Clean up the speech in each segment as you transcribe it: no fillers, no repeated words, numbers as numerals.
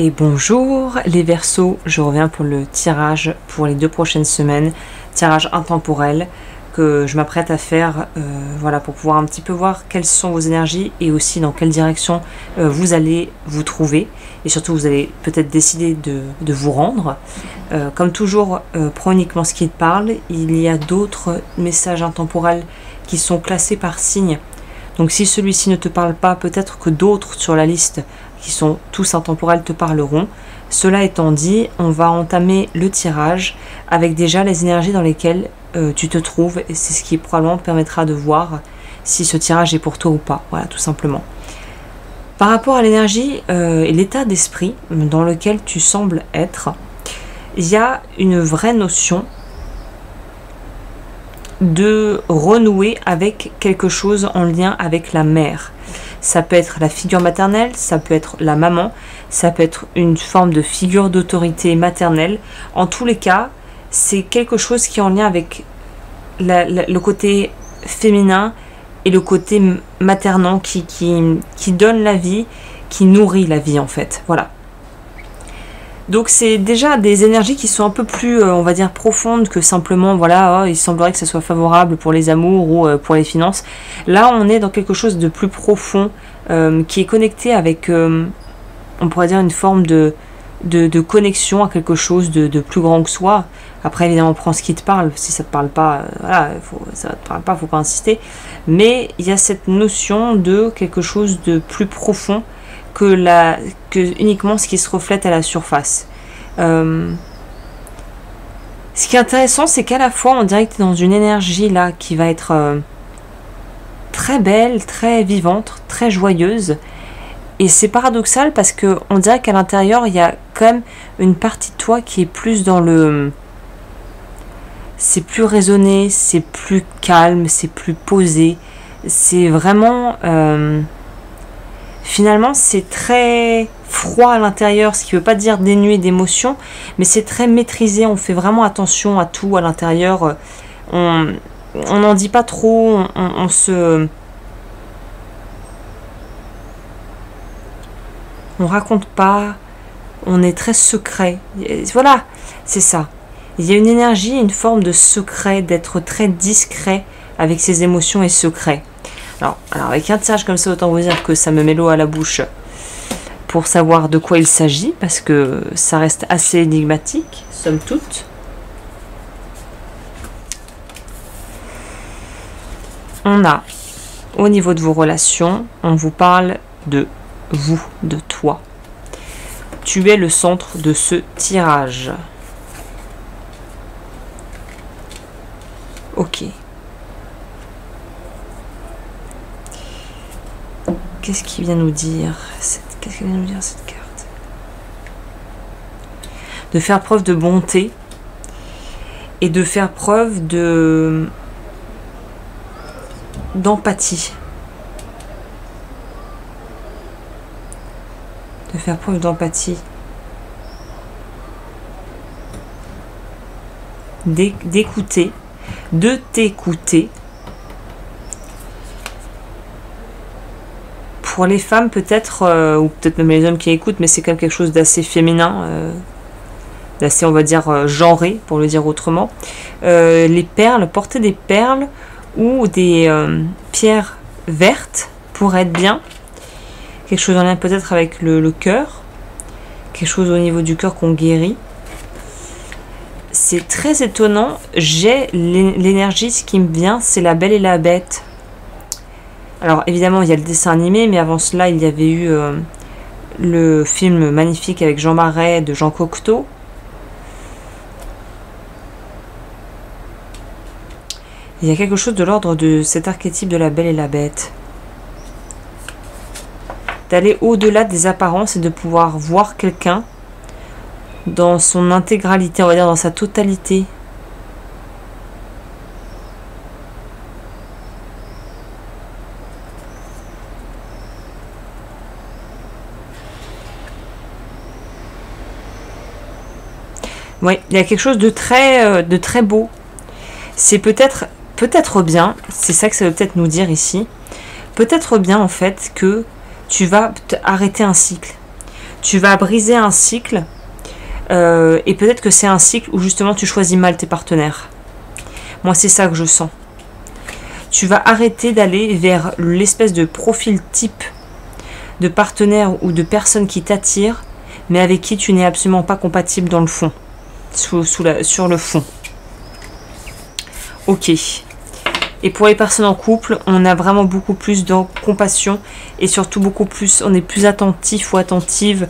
Et bonjour les Verseaux, je reviens pour le tirage pour les 2 prochaines semaines, tirage intemporel que je m'apprête à faire voilà, pour pouvoir un petit peu voir quelles sont vos énergies et aussi dans quelle direction vous allez vous trouver et surtout vous allez peut-être décider de vous rendre. Comme toujours, prends uniquement ce qui te parle, il y a d'autres messages intemporels qui sont classés par signe. Donc si celui-ci ne te parle pas, peut-être que d'autres sur la liste qui sont tous intemporels te parleront. Cela étant dit, on va entamer le tirage avec déjà les énergies dans lesquelles tu te trouves et c'est ce qui probablement permettra de voir si ce tirage est pour toi ou pas. Voilà, tout simplement. Par rapport à l'énergie et l'état d'esprit dans lequel tu sembles être, il y a une vraie notion de renouer avec quelque chose en lien avec la mère. Ça peut être la figure maternelle, ça peut être la maman, ça peut être une forme de figure d'autorité maternelle. En tous les cas, c'est quelque chose qui est en lien avec le côté féminin et le côté maternant qui donne la vie, qui nourrit la vie en fait. Voilà. Donc c'est déjà des énergies qui sont un peu plus, on va dire, profondes que simplement, voilà, il semblerait que ça soit favorable pour les amours ou pour les finances. Là, on est dans quelque chose de plus profond, qui est connecté avec, on pourrait dire, une forme de connexion à quelque chose de plus grand que soi. Après, évidemment, prends ce qui te parle. Si ça ne te parle pas, voilà, ça ne te parle pas, il ne faut pas insister. Mais il y a cette notion de quelque chose de plus profond que uniquement ce qui se reflète à la surface. Ce qui est intéressant, c'est qu'à la fois on dirait que tu es dans une énergie là qui va être très belle, très vivante, très joyeuse. Et c'est paradoxal parce que on dirait qu'à l'intérieur il y a quand même une partie de toi qui est plus dans le... C'est plus raisonné, c'est plus calme, c'est plus posé. C'est vraiment... Finalement, c'est très froid à l'intérieur, ce qui ne veut pas dire dénué d'émotion, mais c'est très maîtrisé. On fait vraiment attention à tout à l'intérieur. On n'en dit pas trop. On raconte pas. On est très secret. Voilà, c'est ça. Il y a une énergie, une forme de secret, d'être très discret avec ses émotions et secrets. Alors, avec un tirage comme ça, autant vous dire que ça me met l'eau à la bouche pour savoir de quoi il s'agit, parce que ça reste assez énigmatique, somme toute. On a, au niveau de vos relations, on vous parle de vous, de toi. Tu es le centre de ce tirage. Ok. Qu'est-ce qu'il vient nous dire? Qu'est-ce qu'il vient nous dire cette carte? De faire preuve de bonté et de faire preuve d'empathie. De faire preuve d'empathie. D'écouter, de t'écouter. Pour les femmes peut-être, ou peut-être même les hommes qui écoutent, mais c'est quand même quelque chose d'assez féminin, d'assez on va dire genré, pour le dire autrement. Les perles, porter des perles ou des pierres vertes pourrait être bien. Quelque chose en lien peut-être avec le cœur, quelque chose au niveau du cœur qu'on guérit. C'est très étonnant, j'ai l'énergie, ce qui me vient, c'est la Belle et la Bête. Alors évidemment il y a le dessin animé, mais avant cela il y avait eu le film magnifique avec Jean Marais de Jean Cocteau. Il y a quelque chose de l'ordre de cet archétype de la Belle et la Bête. D'aller au-delà des apparences et de pouvoir voir quelqu'un dans son intégralité, on va dire dans sa totalité. Oui, il y a quelque chose de très beau. C'est peut-être bien, c'est ça que ça veut peut-être nous dire ici, peut-être bien en fait que tu vas arrêter un cycle. Tu vas briser un cycle. Et peut-être que c'est un cycle où justement tu choisis mal tes partenaires. Moi, c'est ça que je sens. Tu vas arrêter d'aller vers l'espèce de profil type de partenaire ou de personne qui t'attire, mais avec qui tu n'es absolument pas compatible dans le fond, sur le fond. Ok. Et pour les personnes en couple, on a vraiment beaucoup plus de compassion et surtout beaucoup plus, on est plus attentif ou attentive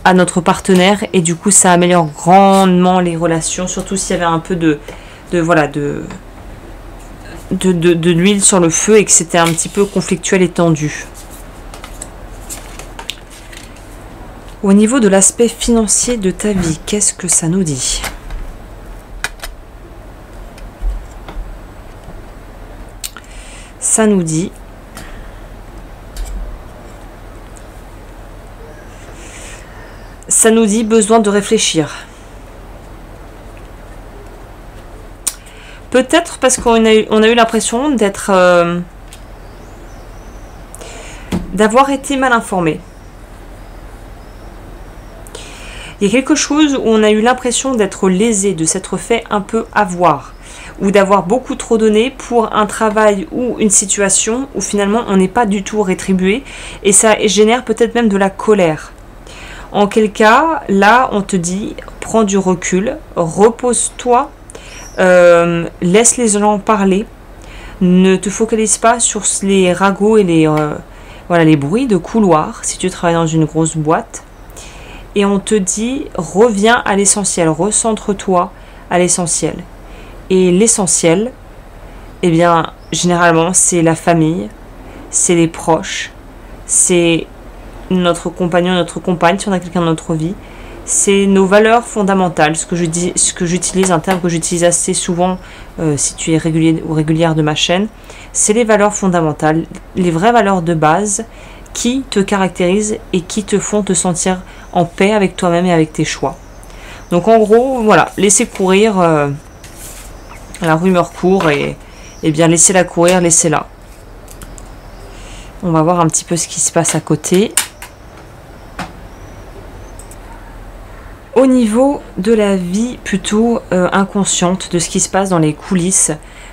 à notre partenaire et du coup ça améliore grandement les relations, surtout s'il y avait un peu de l'huile sur le feu et que c'était un petit peu conflictuel et tendu. Au niveau de l'aspect financier de ta vie, qu'est-ce que ça nous dit ? Ça nous dit besoin de réfléchir. Peut-être parce qu'on a eu l'impression d'avoir été mal informé. Il y a quelque chose où on a eu l'impression d'être lésé, de s'être fait un peu avoir, ou d'avoir beaucoup trop donné pour un travail ou une situation où finalement on n'est pas du tout rétribué et ça génère peut-être même de la colère. En quel cas, là on te dit, prends du recul, repose-toi, laisse les gens parler, ne te focalise pas sur les ragots et les bruits de couloir si tu travailles dans une grosse boîte. Et on te dit, reviens à l'essentiel, recentre-toi à l'essentiel. Et l'essentiel, eh bien, généralement, c'est la famille, c'est les proches, c'est notre compagnon, notre compagne, si on a quelqu'un dans notre vie. C'est nos valeurs fondamentales, ce que j'utilise, un terme que j'utilise assez souvent si tu es régulier ou régulière de ma chaîne. C'est les valeurs fondamentales, les vraies valeurs de base qui te caractérisent et qui te font te sentir en paix avec toi-même et avec tes choix. Donc en gros, voilà, laissez courir, la rumeur court et bien laissez-la courir, laissez-la. On va voir un petit peu ce qui se passe à côté. Au niveau de la vie plutôt inconsciente, de ce qui se passe dans les coulisses,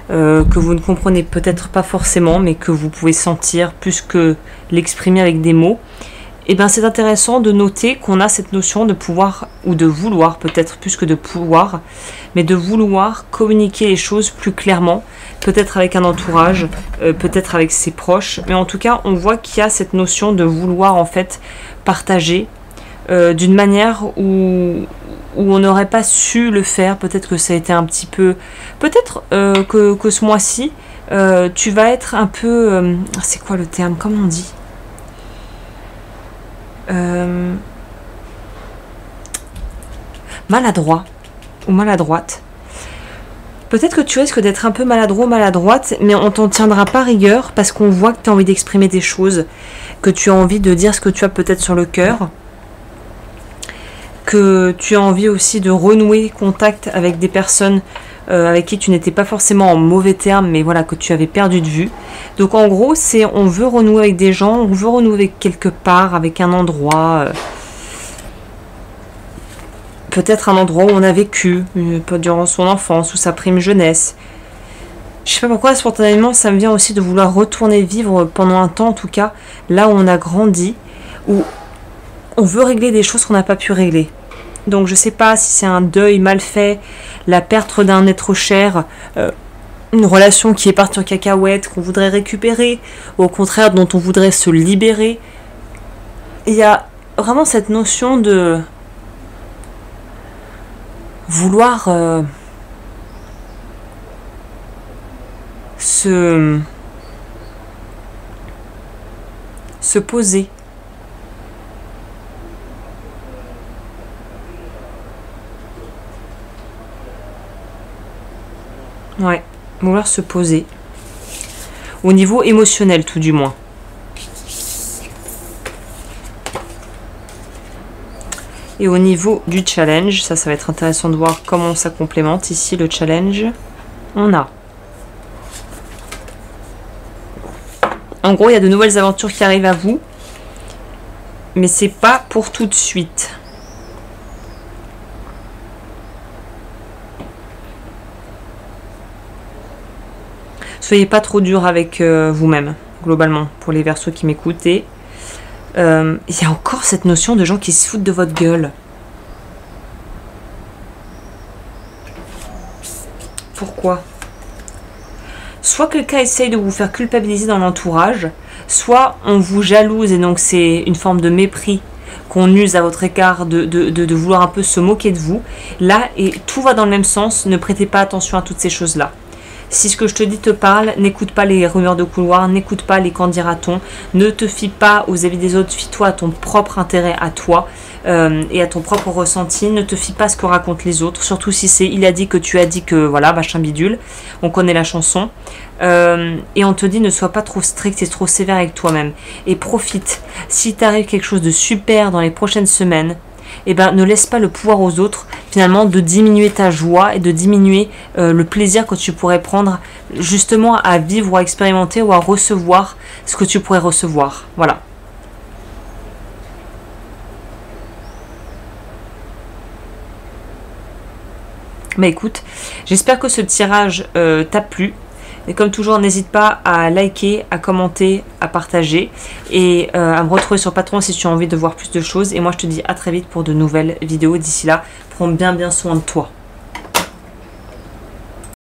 que vous ne comprenez peut-être pas forcément, mais que vous pouvez sentir plus que l'exprimer avec des mots, et bien c'est intéressant de noter qu'on a cette notion de pouvoir, ou de vouloir, peut-être plus que de pouvoir, mais de vouloir communiquer les choses plus clairement, peut-être avec un entourage, peut-être avec ses proches, mais en tout cas on voit qu'il y a cette notion de vouloir en fait partager d'une manière où on n'aurait pas su le faire. Peut-être que ça a été un petit peu, peut-être que ce mois-ci tu vas être un peu c'est quoi le terme, comment on dit, maladroit ou maladroite. Peut-être que tu risques d'être un peu maladroit ou maladroite, mais on t'en tiendra pas rigueur parce qu'on voit que tu as envie d'exprimer des choses, que tu as envie de dire ce que tu as peut-être sur le cœur, que tu as envie aussi de renouer contact avec des personnes avec qui tu n'étais pas forcément en mauvais termes, mais voilà, que tu avais perdu de vue. Donc en gros, c'est on veut renouer avec des gens, on veut renouer avec quelque part, avec un endroit, peut-être un endroit où on a vécu durant son enfance ou sa prime jeunesse. Je sais pas pourquoi, spontanément, ça me vient aussi de vouloir retourner vivre pendant un temps, en tout cas, là où on a grandi, où on veut régler des choses qu'on n'a pas pu régler. Donc je sais pas si c'est un deuil mal fait, la perte d'un être cher, une relation qui est partie en cacahuète, qu'on voudrait récupérer, ou au contraire dont on voudrait se libérer. Il y a vraiment cette notion de vouloir se poser. Ouais, vouloir se poser. Au niveau émotionnel, tout du moins. Et au niveau du challenge, ça va être intéressant de voir comment ça complémente. Ici, le challenge, on a. En gros, il y a de nouvelles aventures qui arrivent à vous. mais c'est pas pour tout de suite. Soyez pas trop dur avec vous-même, globalement, pour les Verseaux qui m'écoutent. Et il y a encore cette notion de gens qui se foutent de votre gueule. Pourquoi? Soit quelqu'un essaye de vous faire culpabiliser dans l'entourage, soit on vous jalouse et donc c'est une forme de mépris qu'on use à votre écart de vouloir un peu se moquer de vous. Là, et tout va dans le même sens, ne prêtez pas attention à toutes ces choses-là. Si ce que je te dis te parle, n'écoute pas les rumeurs de couloir, n'écoute pas les qu'en dira-t-on, ne te fie pas aux avis des autres, fie-toi à ton propre intérêt à toi et à ton propre ressenti, ne te fie pas à ce que racontent les autres, surtout si c'est il a dit que tu as dit que voilà, machin bidule, on connaît la chanson. Et on te dit ne sois pas trop strict et trop sévère avec toi-même et profite. Si t'arrive quelque chose de super dans les prochaines semaines, eh ben, ne laisse pas le pouvoir aux autres, finalement, de diminuer ta joie et de diminuer le plaisir que tu pourrais prendre justement à vivre ou à expérimenter ou à recevoir ce que tu pourrais recevoir. Voilà. Bah écoute, j'espère que ce tirage t'a plu. Et comme toujours, n'hésite pas à liker, à commenter, à partager et à me retrouver sur Patreon si tu as envie de voir plus de choses. Et moi, je te dis à très vite pour de nouvelles vidéos. D'ici là, prends bien soin de toi.